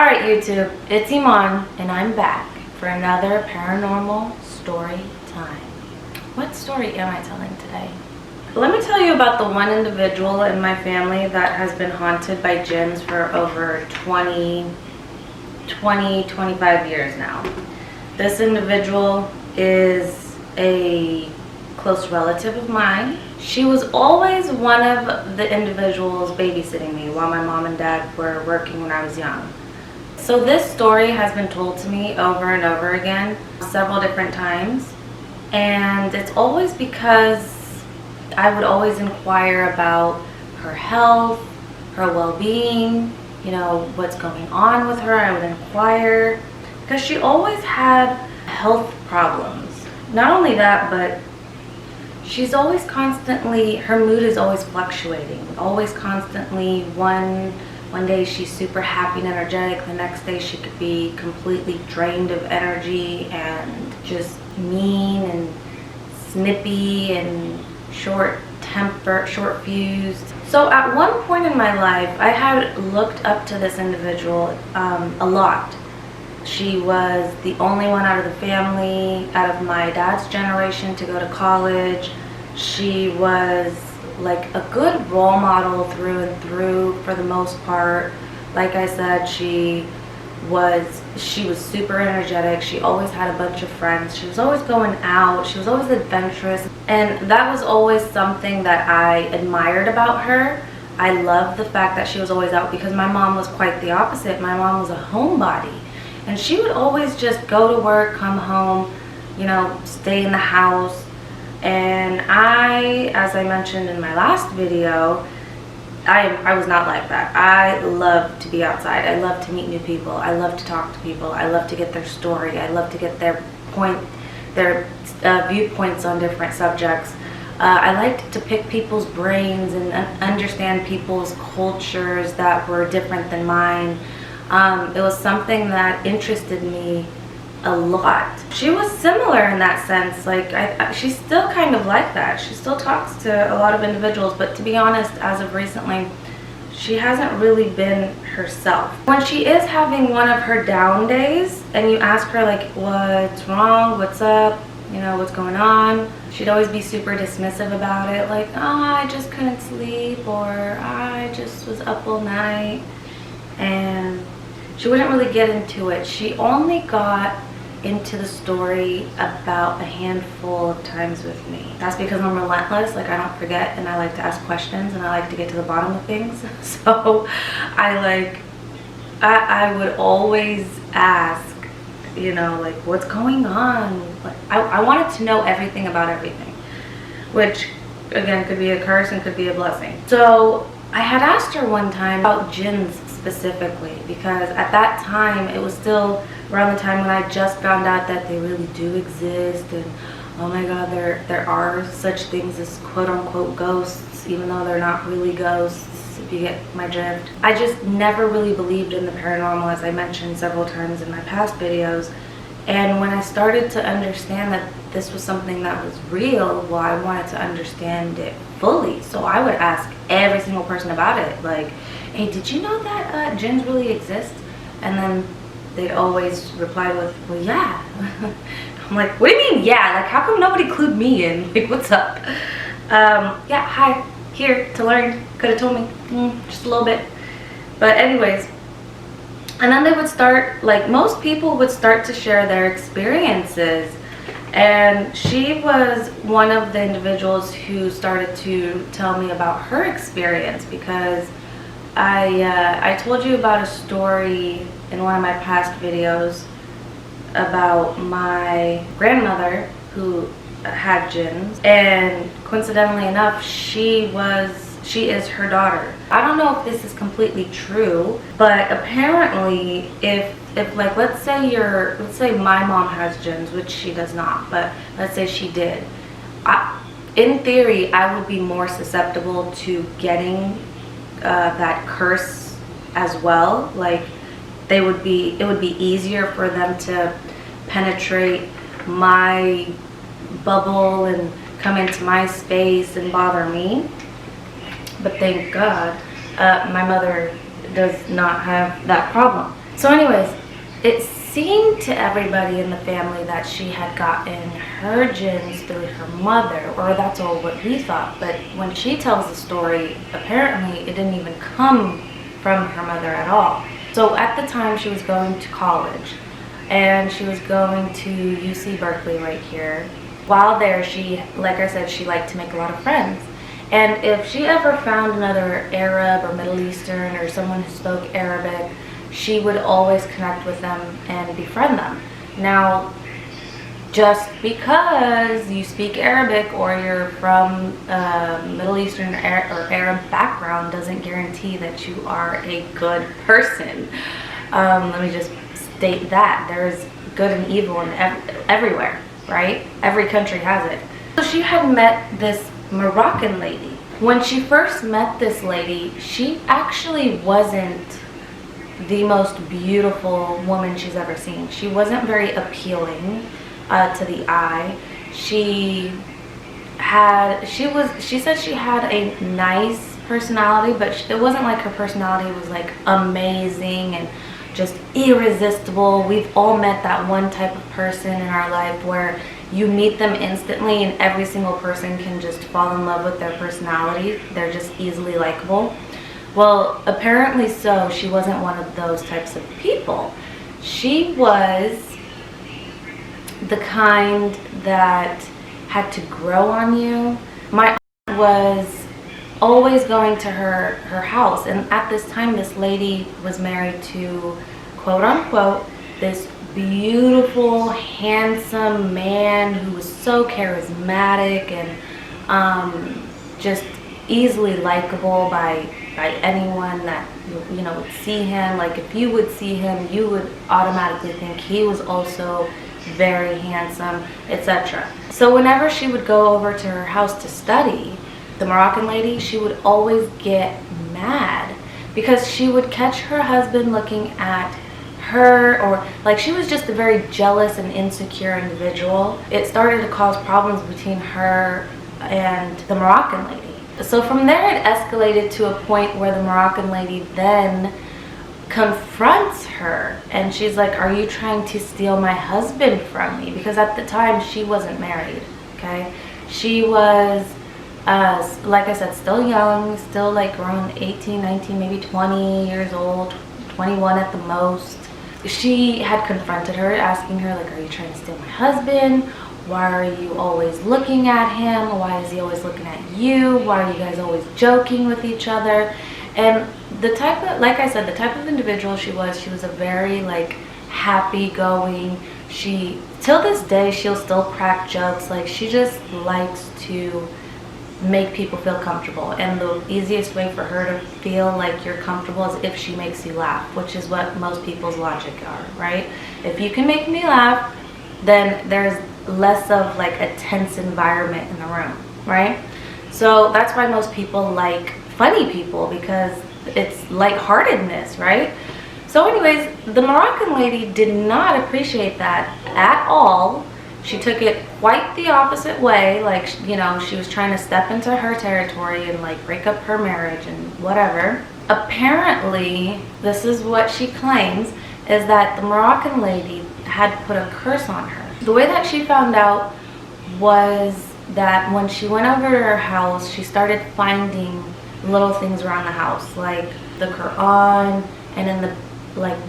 Alright YouTube, it's Eman and I'm back for another paranormal story time. What story am I telling today? Let me tell you about the one individual in my family that has been haunted by jinns for over 25 years now. This individual is a close relative of mine. She was always one of the individuals babysitting me while my mom and dad were working when I was young. So this story has been told to me over and over again, several different times. And it's always because I would always inquire about her health, her well-being, you know, what's going on with her. I would inquire because she always had health problems. Not only that, but she's always constantly, her mood is always fluctuating, always constantly. One day she's super happy and energetic, the next day she could be completely drained of energy and just mean and snippy and short tempered, short fused. So at one point in my life, I had looked up to this individual a lot. She was the only one out of the family, out of my dad's generation, to go to college. She was like a good role model through and through for the most part. Like I said, she was super energetic. She always had a bunch of friends. She was always going out. She was always adventurous. And that was always something that I admired about her. I loved the fact that she was always out because my mom was quite the opposite. My mom was a homebody. And she would always just go to work, come home, you know, stay in the house. And as I mentioned in my last video, I was not like that. I love to be outside. I love to meet new people. I love to talk to people. I love to get their story. I love to get their viewpoints on different subjects. I liked to pick people's brains and understand people's cultures that were different than mine. It was something that interested me a lot. She was similar in that sense. Like she's still kind of like that. She still talks to a lot of individuals, but to be honest, as of recently, she hasn't really been herself. When she is having one of her down days and you ask her like, what's wrong, what's up, you know, what's going on, she'd always be super dismissive about it, like, oh, I just couldn't sleep, or I just was up all night. And she wouldn't really get into it. She only got into the story about a handful of times with me. That's because I'm relentless. Like, I don't forget, and I like to ask questions, and I like to get to the bottom of things. So I would always ask, you know, like, what's going on? Like, I wanted to know everything about everything, which again could be a curse and could be a blessing. So I had asked her one time about jinns specifically, because at that time it was still around the time when I just found out that they really do exist, and oh my god, there are such things as quote-unquote ghosts, even though they're not really ghosts, if you get my drift. I just never really believed in the paranormal, as I mentioned several times in my past videos. And when I started to understand that this was something that was real, well, I wanted to understand it fully. So I would ask every single person about it, like, hey, did you know that jinns really exist? And then they'd always reply with, well, yeah. I'm like, what do you mean, yeah? Like, how come nobody clued me in? Like, what's up? Yeah, hi, here to learn. Could have told me just a little bit. But anyways, and then they would start, like most people would start to share their experiences. And she was one of the individuals who started to tell me about her experience, because I told you about a story in one of my past videos about my grandmother who had jinns, and coincidentally enough, she is her daughter. I don't know if this is completely true, but apparently if like let's say my mom has jinns, which she does not, but let's say she did, in theory I would be more susceptible to getting that curse as well. Like it would be easier for them to penetrate my bubble and come into my space and bother me. But thank God my mother does not have that problem. So anyways, it seemed to everybody in the family that she had gotten her jinns through her mother, or that's all what we thought. But when she tells the story, apparently it didn't even come from her mother at all. So at the time she was going to college, and she was going to UC Berkeley right here. While there, she, like I said, she liked to make a lot of friends. And if she ever found another Arab or Middle Eastern or someone who spoke Arabic, she would always connect with them and befriend them. Now, just because you speak Arabic or you're from Middle Eastern or Arab background doesn't guarantee that you are a good person. Let me just state that. There's good and evil in everywhere, right? Every country has it. So she had met this Moroccan lady. When she first met this lady, she actually wasn't the most beautiful woman she's ever seen. She wasn't very appealing to the eye. She said she had a nice personality, but it wasn't like her personality was like amazing and just irresistible. We've all met that one type of person in our life where you meet them instantly and every single person can just fall in love with their personality. They're just easily likable. Well, apparently so. She wasn't one of those types of people. She was the kind that had to grow on you. My aunt was always going to her house, and at this time this lady was married to, quote unquote, this beautiful, handsome man who was so charismatic and just easily likable by anyone that would see him. Like if you would see him, you would automatically think he was also very handsome, etc. So whenever she would go over to her house to study, the Moroccan lady, she would always get mad because she would catch her husband looking at her, or like she was just a very jealous and insecure individual. It started to cause problems between her and the Moroccan lady. So from there it escalated to a point where the Moroccan lady then confronts her and she's like, are you trying to steal my husband from me? Because at the time she wasn't married, okay? She was like I said, still young, still like around 18, 19, maybe 20 years old, 21 at the most. She had confronted her, asking her like, are you trying to steal my husband? Why are you always looking at him? Why is he always looking at you? Why are you guys always joking with each other? And the type of, like I said, the type of individual she was a very like happy-going. She, till this day, she'll still crack jokes. Like she just likes to make people feel comfortable, and the easiest way for her to feel like you're comfortable is if she makes you laugh, which is what most people's logic are, right? If you can make me laugh, then there's less of like a tense environment in the room, right? So that's why most people like funny people, because it's lightheartedness, right? So anyways, the Moroccan lady did not appreciate that at all. She took it quite the opposite way, like, she was trying to step into her territory and like break up her marriage and whatever. Apparently, this is what she claims, is that the Moroccan lady had put a curse on her. The way that she found out was that when she went over to her house, she started finding little things around the house, like the Quran, and in the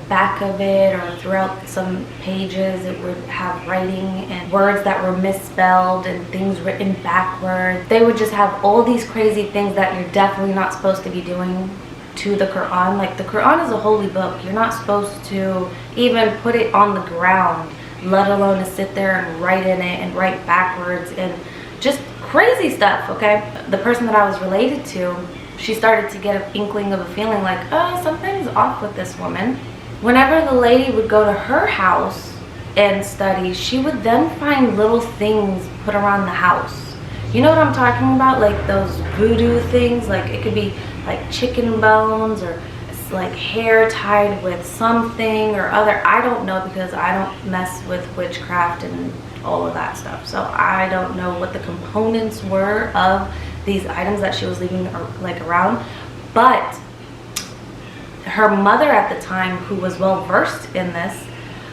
back of it or throughout some pages it would have writing and words that were misspelled and things written backwards. They would just have all these crazy things that you're definitely not supposed to be doing to the Quran. Like the Quran is a holy book. You're not supposed to even put it on the ground, let alone to sit there and write in it and write backwards and just crazy stuff, okay? The person that I was related to, she started to get an inkling of a feeling like, oh, something's off with this woman. Whenever the lady would go to her house and study, she would then find little things put around the house. You know what I'm talking about? Like those voodoo things, like it could be like chicken bones or it's like hair tied with something or other. I don't know, because I don't mess with witchcraft and all of that stuff. So I don't know what the components were of these items that she was leaving like around, but her mother at the time, who was well versed in this,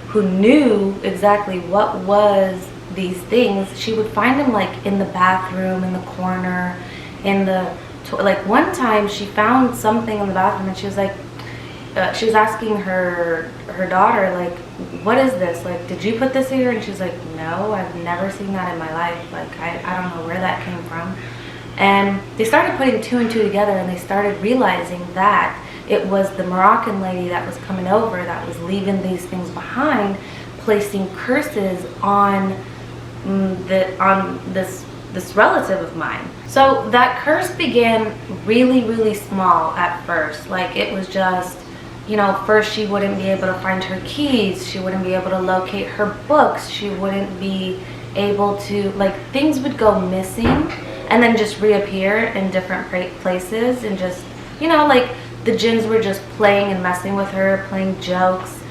who knew exactly what was these things, she would find him like in the bathroom, in the corner, in the like one time she found something in the bathroom, and she was like, she was asking her daughter, like, what is this? Like, did you put this here? And she's like, no, I've never seen that in my life. Like, I don't know where that came from. And they started putting two and two together, and they started realizing that it was the Moroccan lady that was coming over, that was leaving these things behind, placing curses on this relative of mine. So that curse began really, really small at first. Like, it was just, you know, first she wouldn't be able to find her keys, she wouldn't be able to locate her books, she wouldn't be able to, like, things would go missing and then just reappear in different places, and just, you know, like the jinns were just playing and messing with her, playing jokes.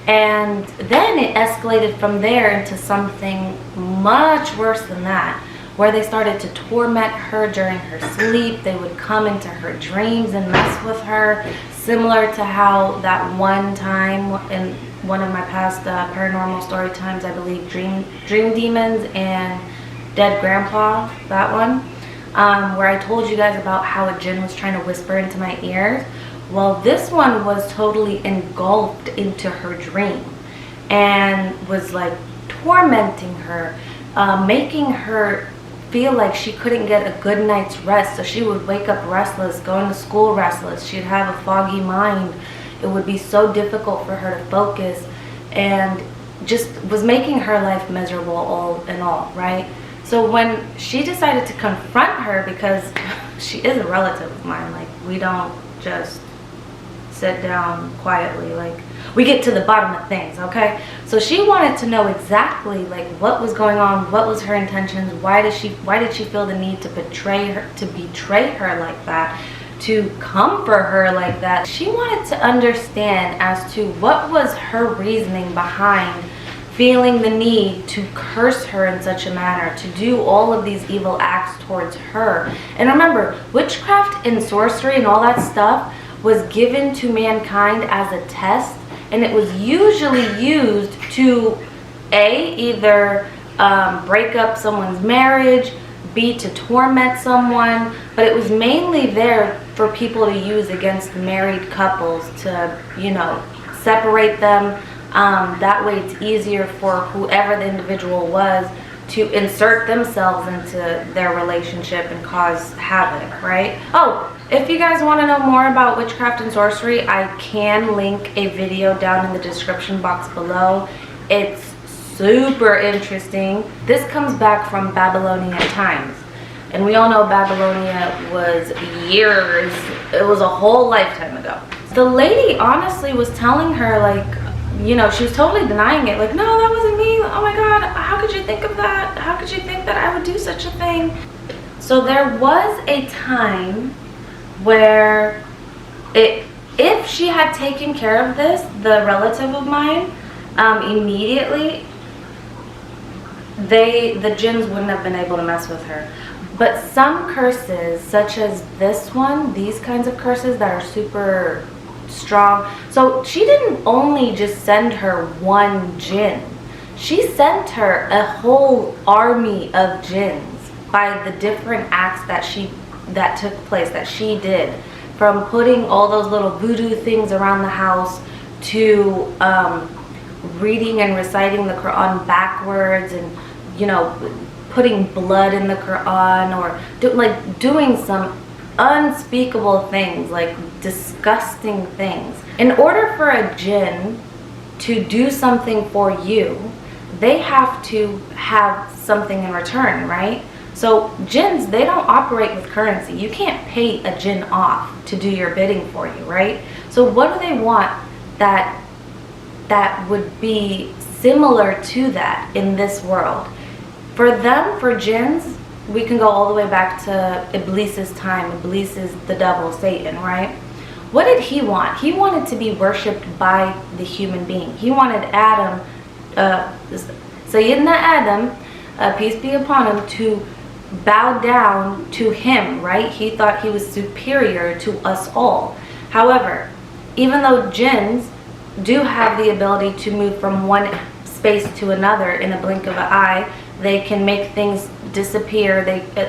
And then it escalated from there into something much worse than that, where they started to torment her during her sleep. They would come into her dreams and mess with her, similar to how that one time in one of my past paranormal story times, I believe dream demons and dead grandpa, that one, where I told you guys about how a jinn was trying to whisper into my ears. Well, this one was totally engulfed into her dream and was like tormenting her, making her feel like she couldn't get a good night's rest. So she would wake up restless, going to school restless. She'd have a foggy mind. It would be so difficult for her to focus, and just was making her life miserable all in all, right? So when she decided to confront her, because she is a relative of mine, like, we don't just sit down quietly, like, we get to the bottom of things, okay? So she wanted to know exactly, like, what was going on, what was her intentions, why did she feel the need to betray her like that, to come for her like that. She wanted to understand as to what was her reasoning behind feeling the need to curse her in such a manner, to do all of these evil acts towards her. And remember, witchcraft and sorcery and all that stuff was given to mankind as a test, and it was usually used to either break up someone's marriage, B, to torment someone, but it was mainly there for people to use against married couples to, you know, separate them. That way it's easier for whoever the individual was to insert themselves into their relationship and cause havoc, right? Oh, if you guys want to know more about witchcraft and sorcery, I can link a video down in the description box below. It's super interesting. This comes back from Babylonian times, and we all know Babylonia was years, it was a whole lifetime ago. The lady honestly was telling her, like, you know, she was totally denying it, like, no, that wasn't me, oh my god, how could you think of that, how could you think that I would do such a thing? So there was a time where if she had taken care of this, the relative of mine, immediately, the jinns wouldn't have been able to mess with her. But some curses, such as this one, these kinds of curses that are super strong. So she didn't only just send her one jinn. She sent her a whole army of jinns by the different acts that took place, that she did. From putting all those little voodoo things around the house to reading and reciting the Quran backwards, and, you know, putting blood in the Quran, or doing some unspeakable things, like disgusting things. In order for a jinn to do something for you, they have to have something in return, right? So jinns, they don't operate with currency. You can't pay a jinn off to do your bidding for you, right? So what do they want that would be similar to that in this world? For them, for jinns, we can go all the way back to Iblis's time. Iblis is the devil, Satan, right? What did he want? He wanted to be worshipped by the human being. He wanted Adam, Sayyidina Adam, peace be upon him, to bow down to him, right? He thought he was superior to us all. However, even though jinns do have the ability to move from one space to another in a blink of an eye, they can make things disappear,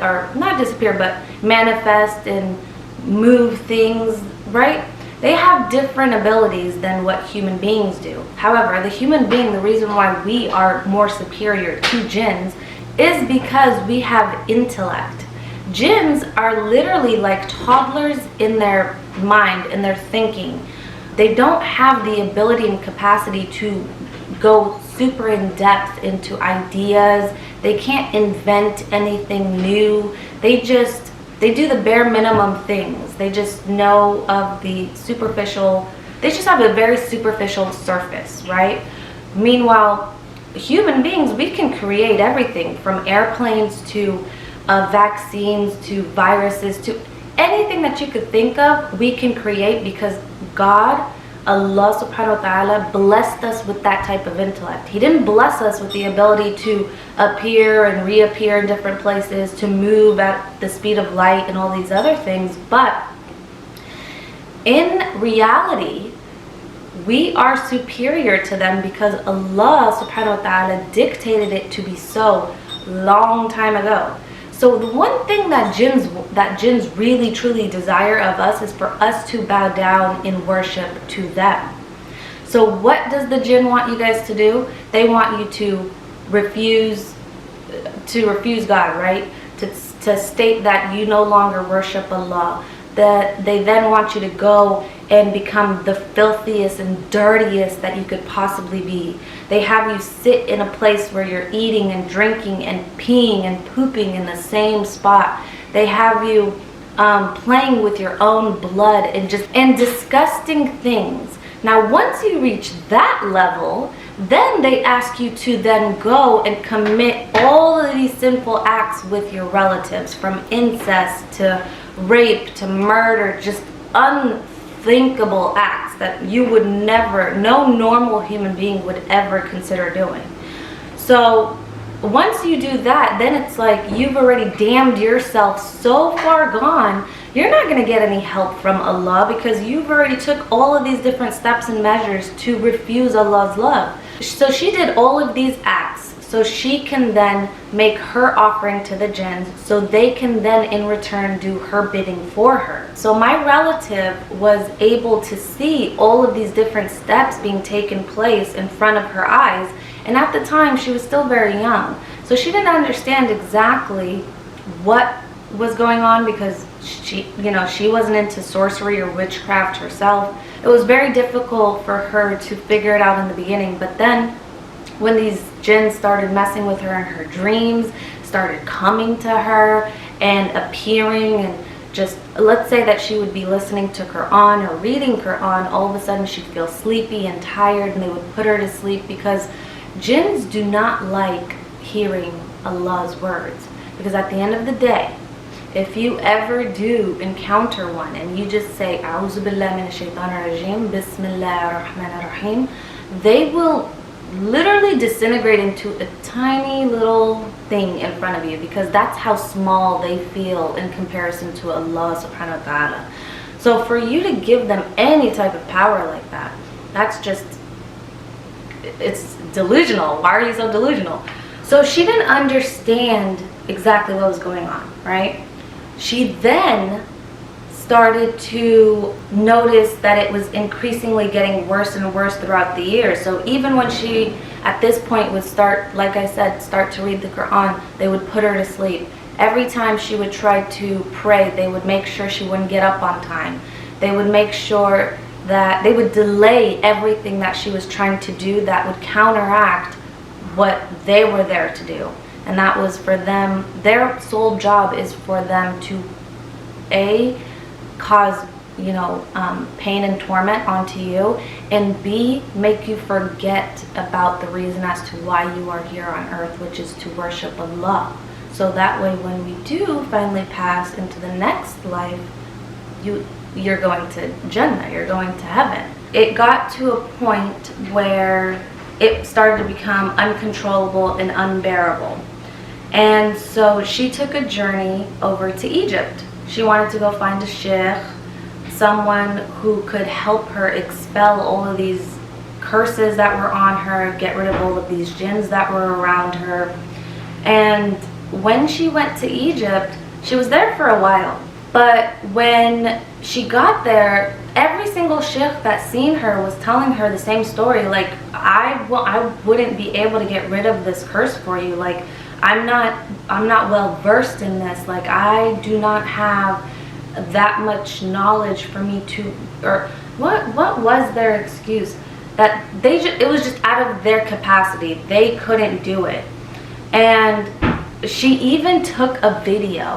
or not disappear, but manifest and move things, right? They have different abilities than what human beings do. However, the human being, the reason why we are more superior to jinns is because we have intellect. Jinns are literally like toddlers in their mind, in their thinking. They don't have the ability and capacity to go super in depth into ideas. They can't invent anything new. They do the bare minimum things. They just know of the superficial, they just have a very superficial surface, right? Meanwhile, human beings, we can create everything from airplanes to vaccines to viruses to anything that you could think of, we can create because God, Allah subhanahu wa ta'ala, blessed us with that type of intellect. He didn't bless us with the ability to appear and reappear in different places, to move at the speed of light and all these other things, but in reality, we are superior to them because Allah subhanahu wa ta'ala dictated it to be so long time ago. So the one thing that jinns really truly desire of us is for us to bow down in worship to them. So what does the jinn want you guys to do? They want you to refuse God, right? To state that you no longer worship Allah. That they then want you to go and become the filthiest and dirtiest that you could possibly be. They have you sit in a place where you're eating and drinking and peeing and pooping in the same spot. They have you playing with your own blood and disgusting things. Now once you reach that level, then they ask you to then go and commit all of these sinful acts with your relatives, from incest to rape to murder, just unthinkable acts that you would never, no normal human being would ever consider doing. So once you do that, then it's like you've already damned yourself so far gone, you're not going to get any help from Allah because you've already took all of these different steps and measures to refuse Allah's love. So she did all of these acts so she can then make her offering to the jinns, so they can then in return do her bidding for her. So my relative was able to see all of these different steps being taken place in front of her eyes, and at the time she was still very young, so she didn't understand exactly what was going on because she wasn't into sorcery or witchcraft herself. It was very difficult for her to figure it out in the beginning, but then when these jinns started messing with her in her dreams, started coming to her and appearing, and just, let's say that she would be listening to Quran or reading Quran, all of a sudden she'd feel sleepy and tired, and they would put her to sleep because jinns do not like hearing Allah's words. Because at the end of the day, if you ever do encounter one and you just say A'udhu billahi minash shaitanir rajim, Bismillahir Rahmanir Rahim, they will literally disintegrate into a tiny little thing in front of you, because that's how small they feel in comparison to Allah subhanahu wa ta'ala. So for you to give them any type of power like that, that's just, it's delusional. Why are you so delusional? So she didn't understand exactly what was going on, right? She then started to notice that it was increasingly getting worse and worse throughout the years. So even when she, at this point, would start, like I said, start to read the Quran, they would put her to sleep. Every time she would try to pray, they would make sure she wouldn't get up on time. They would make sure that they would delay everything that she was trying to do that would counteract what they were there to do. And that was for them, their sole job is for them to cause pain and torment onto you, and B, make you forget about the reason as to why you are here on earth, which is to worship Allah. So that way when we do finally pass into the next life, you're going to Jannah, you're going to heaven. It got to a point where it started to become uncontrollable and unbearable. And so she took a journey over to Egypt. She wanted to go find a sheikh, someone who could help her expel all of these curses that were on her, get rid of all of these jinns that were around her. And when she went to Egypt, she was there for a while. But when she got there, every single sheikh that seen her was telling her the same story. Like, I wouldn't be able to get rid of this curse for you. Like, I'm not well versed in this. Like, I do not have that much knowledge for me to, or what was their excuse? That it was just out of their capacity. They couldn't do it. And she even took a video,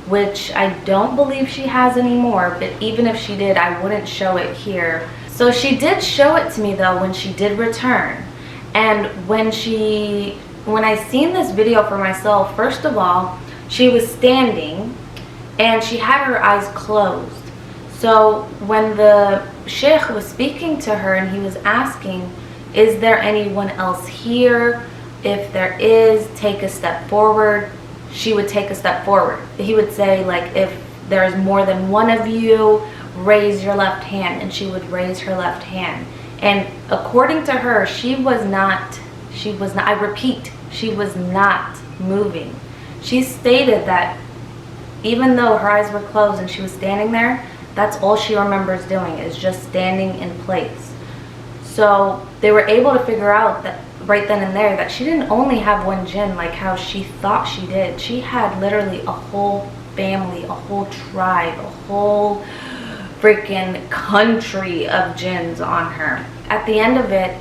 which I don't believe she has anymore, but even if she did, I wouldn't show it here. So she did show it to me though when she did return. And when I seen this video for myself, first of all, she was standing and she had her eyes closed. So when the sheikh was speaking to her and he was asking, is there anyone else here? If there is, take a step forward. She would take a step forward. He would say, like, if there's more than one of you, raise your left hand. And she would raise her left hand. And according to her, she was not, I repeat, she was not moving. She stated that even though her eyes were closed and she was standing there, that's all she remembers doing, is just standing in place. So they were able to figure out that right then and there that she didn't only have one jinn like how she thought she did. She had literally a whole family, a whole tribe, a whole freaking country of jinns on her. At the end of it,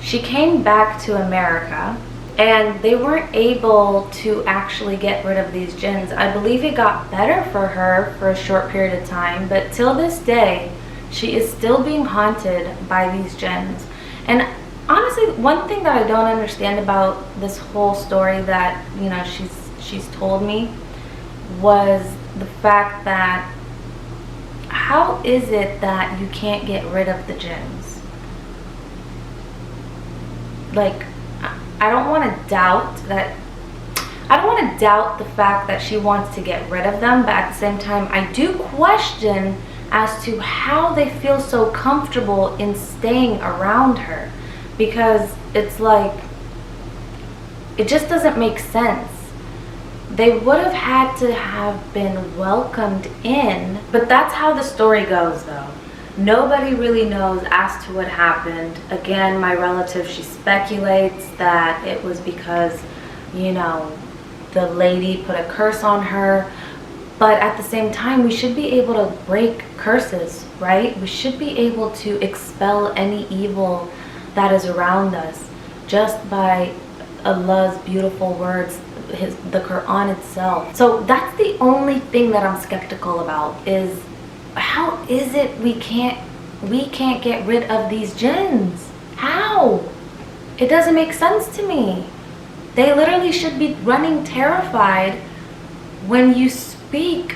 she came back to America and they weren't able to actually get rid of these jinns. I believe it got better for her for a short period of time, but till this day, she is still being haunted by these jinns. And honestly, one thing that I don't understand about this whole story that, you know, she's told me was the fact that how is it that you can't get rid of the jinns? Like, I don't want to doubt the fact that she wants to get rid of them, but at the same time, I do question as to how they feel so comfortable in staying around her. Because it's like, it just doesn't make sense. They would have had to have been welcomed in, but that's how the story goes though. Nobody really knows as to what happened. Again, my relative, she speculates that it was because, you know, the lady put a curse on her. But at the same time, we should be able to break curses, right? We should be able to expel any evil that is around us just by Allah's beautiful words, the Quran itself. So that's the only thing that I'm skeptical about, is how is it we can't get rid of these jinns? How? It doesn't make sense to me. They literally should be running terrified when you speak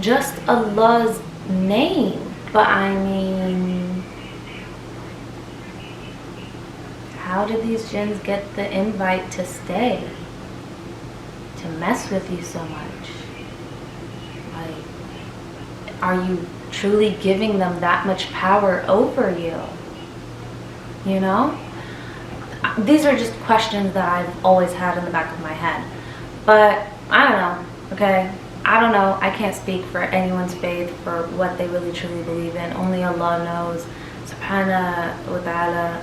just Allah's name. But I mean, how did these jinns get the invite to stay? To mess with you so much? Like, are you truly giving them that much power over you? You know? These are just questions that I've always had in the back of my head. But I don't know, okay? I don't know. I can't speak for anyone's faith, for what they really truly believe in. Only Allah knows. Subhanahu wa ta'ala.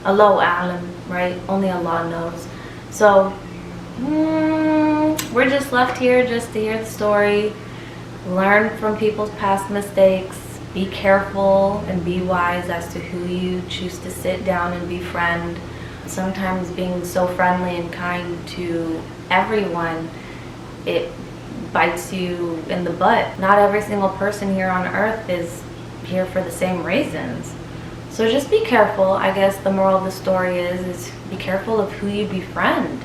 Allahu a'lam, right? Only Allah knows. So, we're just left here just to hear the story, learn from people's past mistakes, be careful and be wise as to who you choose to sit down and befriend. Sometimes being so friendly and kind to everyone, it bites you in the butt. Not every single person here on earth is here for the same reasons. So just be careful. I guess the moral of the story is be careful of who you befriend.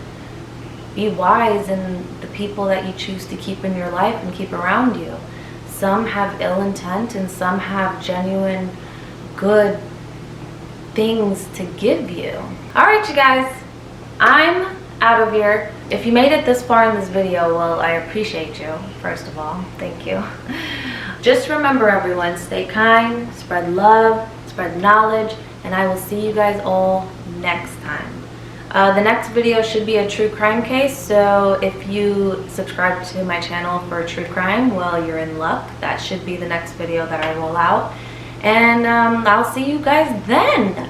Be wise in the people that you choose to keep in your life and keep around you. Some have ill intent and some have genuine good things to give you. Alright you guys, I'm out of here. If you made it this far in this video, well, I appreciate you, first of all. Thank you. Just remember, everyone, stay kind, spread love, spread knowledge, and I will see you guys all next time. The next video should be a true crime case, so if you subscribe to my channel for true crime, well, you're in luck. That should be the next video that I roll out. And I'll see you guys then.